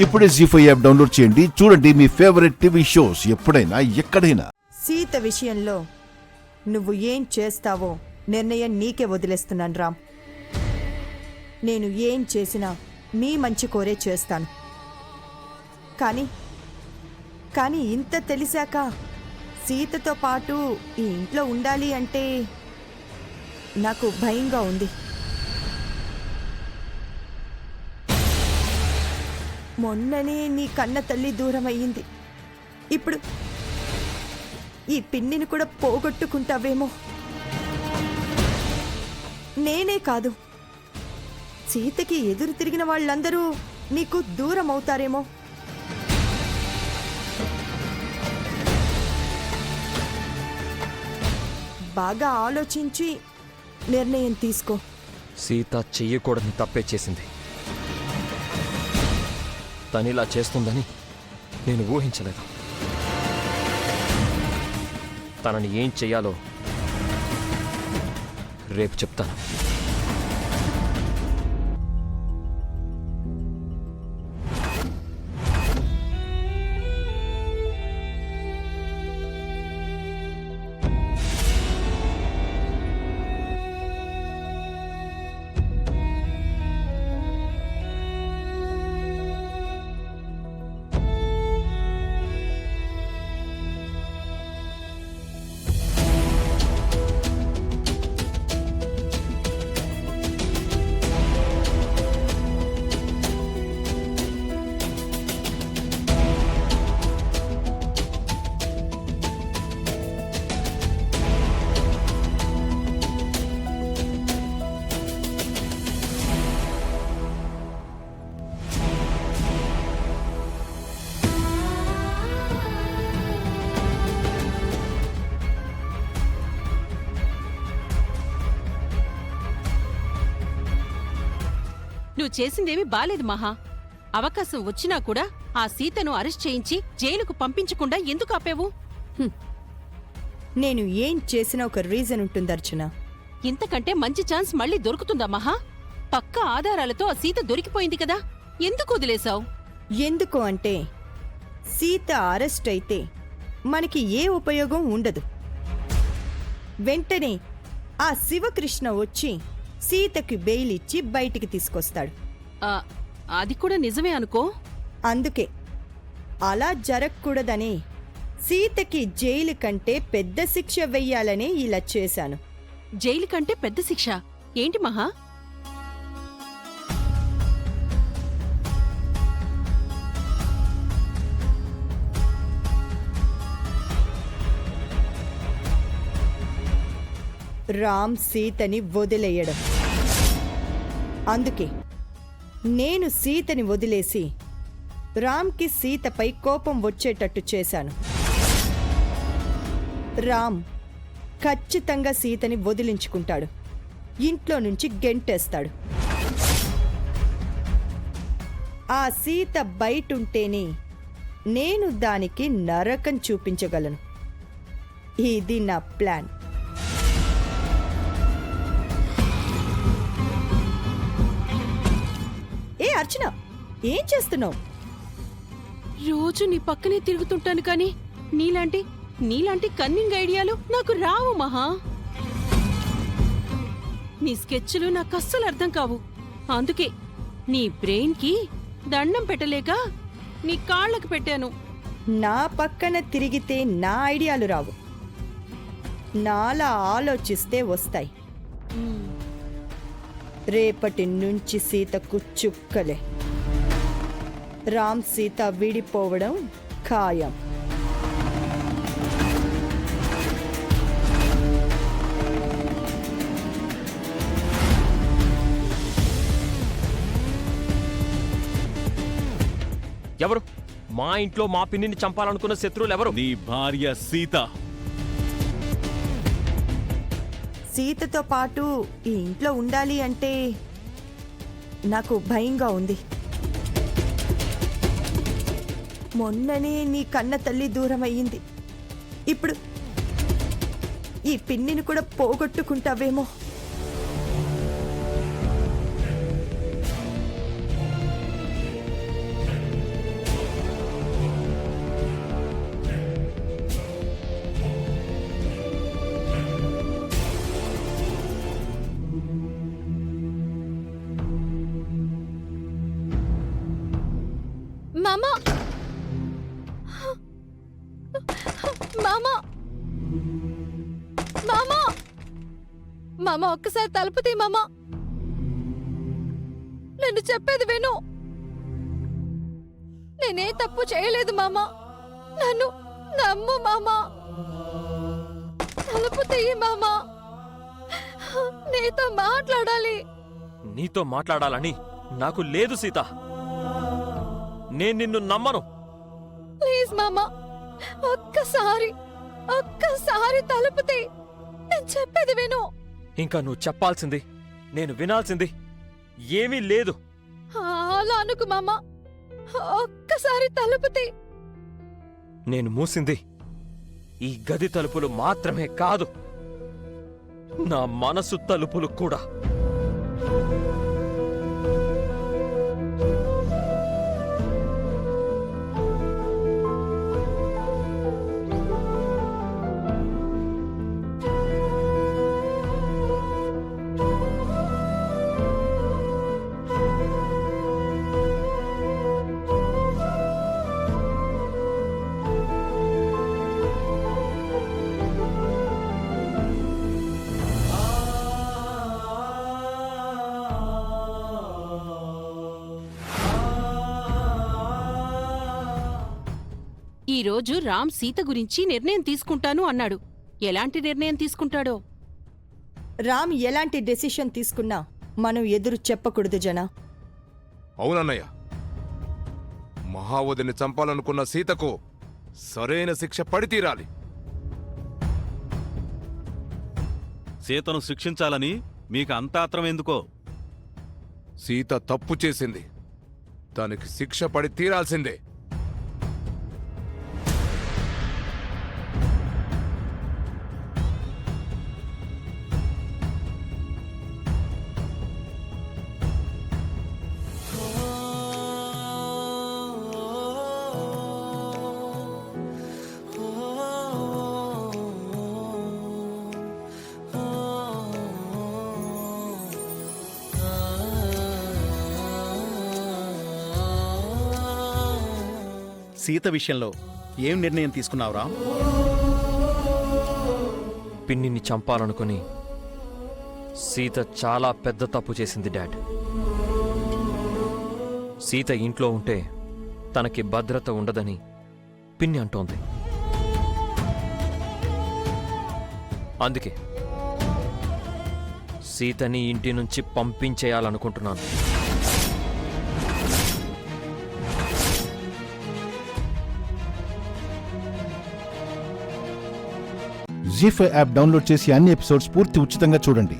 ఇప్పుడే జీ5 app download చేయండి. చూడండి మీ ఫేవరెట్ టీవీ షోస్ ఎప్పుడైనా ఎక్కడైనా. సీత విషయంలో నువ్వు ఏం చేస్తావో నిర్ణయం నీకే వదిలేస్తున్నాను రామ్. నేను ఏం చేసినా మీ మంచి కోరే చేస్తాను. కానీ ఇంత తెలిసాక సీతతో పాటు ఈ ఇంట్లో ఉండాలి అంటే నాకు భయంగా ఉంది. మొన్ననే నీ కన్న తల్లి దూరం అయ్యింది. ఇప్పుడు ఈ పిన్నిని కూడా పోగొట్టుకుంటావేమో. నేనే కాదు, సీతకి ఎదురు తిరిగిన వాళ్ళందరూ నీకు దూరం అవుతారేమో. బాగా ఆలోచించి నిర్ణయం తీసుకో. సీత చెయ్యకూడని తప్పే చేసింది. తనిలా చేస్తుందని నేను ఊహించలేదు. తనని ఏం చెయ్యాలో రేపు చెప్తాను. నువ్వు చేసిందేమీ బాలేదు మహా. అవకాశం వచ్చినా కూడా ఆ సీతను అరెస్ట్ చేయించి జైలుకు పంపించకుండా ఎందుకు ఆపావు? నేను ఏం చేసినా ఒక రీజన్ ఉంటుంది అర్చన. ఇంతకంటే మంచి ఛాన్స్ మళ్ళీ దొరుకుతుందా మహా? పక్కా ఆధారాలతో ఆ సీత దొరికిపోయింది కదా, ఎందుకు వదిలేశావు? ఎందుకు అంటే సీత అరెస్ట్ అయితే మనకి ఏ ఉపయోగం ఉండదు. వెంటనే ఆ శివకృష్ణ వచ్చి సీతకి బెయిల్ ఇచ్చి బయటికి తీసుకొస్తాడు. అది కూడా నిజమే అనుకో. అందుకే అలా జరగకూడదని సీతకి జైలు కంటే పెద్ద శిక్ష వెయ్యాలని ఇలా చేశాను. జైలు కంటే పెద్ద శిక్ష ఏంటి మహా? రామ్ సీతని వదిలేయడం. అందుకే నేను సీతని వదిలేసి రామ్కి సీతపై కోపం వచ్చేటట్టు చేశాను. రామ్ ఖచ్చితంగా సీతని వదిలించుకుంటాడు, ఇంట్లో నుంచి గెంటేస్తాడు. ఆ సీత బయటుంటేనే నేను దానికి నరకం చూపించగలను. ఇది నా ప్లాన్. ఏ అర్చన, ఏం చేస్తున్నావు? రోజు నీ పక్కనే తిరుగుతుంటాను కానీ నీలాంటి కన్నింగ్ ఐడియాలు నాకు రావు మహా. నీ స్కెచ్లు నాకు అస్సలు అర్థం కావు. అందుకే నీ బ్రెయిన్ కి దండం పెట్టలేక నీ కాళ్ళకు పెట్టాను. నా పక్కన తిరిగితే నా ఐడియాలు రావు, నాలా ఆలోచిస్తే వస్తాయి. రేపటి నుంచి సీతకు చుక్కలే. రామ్ సీత విడిపోవడం ఖాయం. ఎవరు మా ఇంట్లో మా పిన్నిని చంపాలనుకున్న శత్రువులు ఎవరు? నీ భార్య సీత. సీతతో పాటు ఈ ఇంట్లో ఉండాలి అంటే నాకు భయంగా ఉంది. మొన్ననే నీ కన్న తల్లి దూరం అయ్యింది. ఇప్పుడు ఈ పిన్నిని కూడా పోగొట్టుకుంటావేమో. మామా మామా మామా మామా ఒక్కసారి తలుపు తీ మామా. నేను చెప్పేది విను. నేనే తప్పు చేయలేదు మామా. నన్ను నమ్ము మామా. తలుపు తీయి మామా. నీతో మాట్లాడాలి. నీతో మాట్లాడాలని నాకు లేదు సీత. నేను నిన్ను నమ్మను. ప్లీజ్ మామా, ఒక్కసారి తలుపు తీ. నేను చెప్పేది విను. ఇంకా నువ్వు చెప్పాల్సింది, నేను వినాల్సింది ఏమీ లేదు. అలా అనుకు మామా. ఒక్కసారి తలుపు తీ. నేను మూసింది ఈ గది తలుపులు మాత్రమే కాదు, నా మనసు తలుపులు కూడా. ఈరోజు రామ్ సీత గురించి నిర్ణయం తీసుకుంటాను అన్నాడు. ఎలాంటి నిర్ణయం తీసుకుంటాడో? రామ్ ఎలాంటి డెసిషన్ తీసుకున్నా మనం ఎదురు చెప్పకూడదు జనా. అవునన్నయ్య, మహావతిని చంపాలనుకున్న సీతకు సరైన శిక్ష పడి తీరాలి. సీతను శిక్షించాలని మీకు అంత ఆత్రం ఎందుకో? సీత తప్పు చేసింది, దానికి శిక్ష పడి తీరాల్సిందే. సీత విషయంలో ఏం నిర్ణయం తీసుకున్నావురా? పిన్నిని చంపాలనుకుని సీత చాలా పెద్ద తప్పు చేసింది డాడ్. సీత ఇంట్లో ఉంటే తనకి భద్రత ఉండదని పిన్ని అంటోంది. అందుకే సీతని ఇంటి నుంచి పంపించేయాలనుకుంటున్నాను. జీ5 యాప్ డౌన్లోడ్ చేసి అన్ని ఎపిసోడ్స్ పూర్తి ఉచితంగా చూడండి.